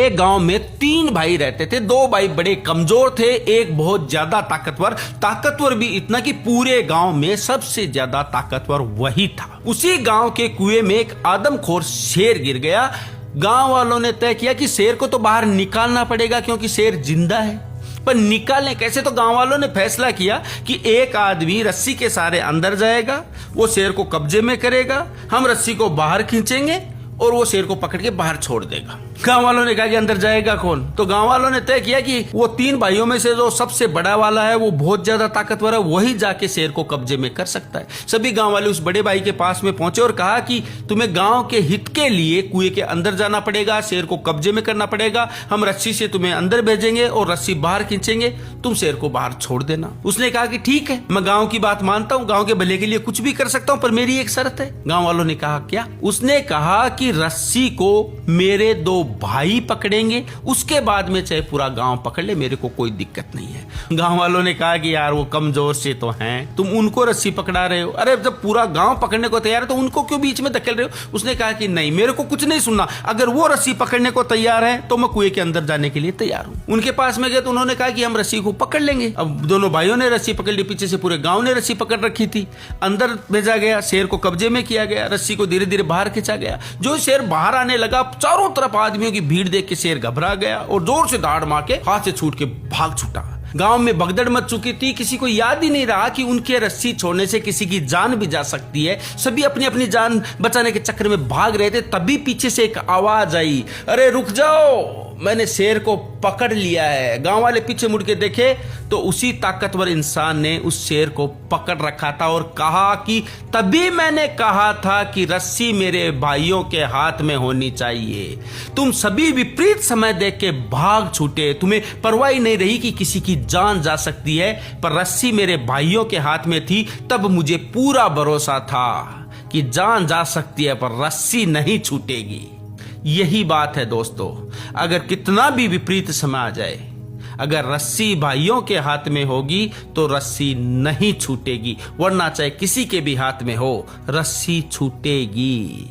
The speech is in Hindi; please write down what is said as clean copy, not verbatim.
एक गांव में 3 भाई रहते थे। 2 भाई बड़े कमजोर थे, एक बहुत ज्यादा ताकतवर भी इतना कि पूरे गांव में सबसे ज्यादा ताकतवर वही था। उसी गांव के कुएं में एक आदमखोर शेर गिर गया। गांव वालों ने तय किया कि शेर को तो बाहर निकालना पड़ेगा क्योंकि शेर जिंदा है, पर निकालने कैसे? तो गांव वालों ने फैसला किया कि एक आदमी रस्सी के सहारे अंदर जाएगा, वो शेर को कब्जे में करेगा, हम रस्सी को बाहर खींचेंगे और वो शेर को पकड़ के बाहर छोड़ देगा। गांव वालों ने कहा कि अंदर जाएगा कौन? तो गांव वालों ने तय किया कि वो 3 भाइयों में से जो सबसे बड़ा वाला है, वो बहुत ज्यादा ताकतवर है, वही जाके शेर को कब्जे में कर सकता है। सभी गांव वाले उस बड़े भाई के पास में पहुंचे और कहा कि तुम्हें गांव के हित के लिए कुएं के अंदर जाना पड़ेगा, शेर को कब्जे में करना पड़ेगा, हम रस्सी से तुम्हें अंदर भेजेंगे और रस्सी बाहर खींचेंगे, तुम शेर को बाहर छोड़ देना। उसने कहा कि ठीक है, मैं गांव की बात मानता हूं, गांव के भले के लिए कुछ भी कर सकता हूं, पर मेरी एक शर्त है। गांव वालों ने कहा क्या? उसने कहा कि रस्सी को मेरे 2 भाई पकड़ेंगे, उसके बाद में चाहे पूरा गांव पकड़ ले, मेरे को कोई दिक्कत नहीं है। गांव वालों ने कहा कि यार वो कमजोर से तो हैं, तुम उनको रस्सी पकड़ा रहे हो, अरे जब पूरा गांव पकड़ने को तैयार है तो उनको क्यों बीच में धकेल रहे हो? उसने कहा कि नहीं, मेरे को कुछ नहीं सुनना, अगर वो रस्सी पकड़ने को तैयार है तो मैं कुएं के अंदर जाने के लिए तैयार हूं। उनके पास में गए तो उन्होंने कहा कि हम रस्सी को पकड़ लेंगे। अब दोनों भाइयों ने रस्सी पकड़ ली, पीछे से पूरे गांव ने रस्सी पकड़ रखी थी। अंदर भेजा गया, शेर को कब्जे में किया गया, रस्सी को धीरे धीरे बाहर खींचा गया। जो शेर बाहर आने लगा, चारों तरफ आदमियों की भीड़ देख के शेर घबरा गया और जोर से दाड़ मार के हाथ से छूट के भाग छूटा। गांव में भगदड़ मच चुकी थी, किसी को याद ही नहीं रहा कि उनके रस्सी छोड़ने से किसी की जान भी जा सकती है। सभी अपनी अपनी जान बचाने के चक्कर में भाग रहे थे। तभी पीछे से एक आवाज आई, अरे रुक जाओ, मैंने शेर को पकड़ लिया है। गांव वाले पीछे मुड़ के देखे तो उसी ताकतवर इंसान ने उस शेर को पकड़ रखा था और कहा कि तभी मैंने कहा था कि रस्सी मेरे भाइयों के हाथ में होनी चाहिए। तुम सभी विपरीत समय देख के भाग छूटे, तुम्हें परवाह नहीं रही कि किसी की जान जा सकती है, पर रस्सी मेरे भाइयों के हाथ में थी। तब मुझे पूरा भरोसा था कि जान जा सकती है पर रस्सी नहीं छूटेगी। यही बात है दोस्तों, अगर कितना भी विपरीत समय आ जाए, अगर रस्सी भाइयों के हाथ में होगी तो रस्सी नहीं छूटेगी, वरना चाहे किसी के भी हाथ में हो, रस्सी छूटेगी।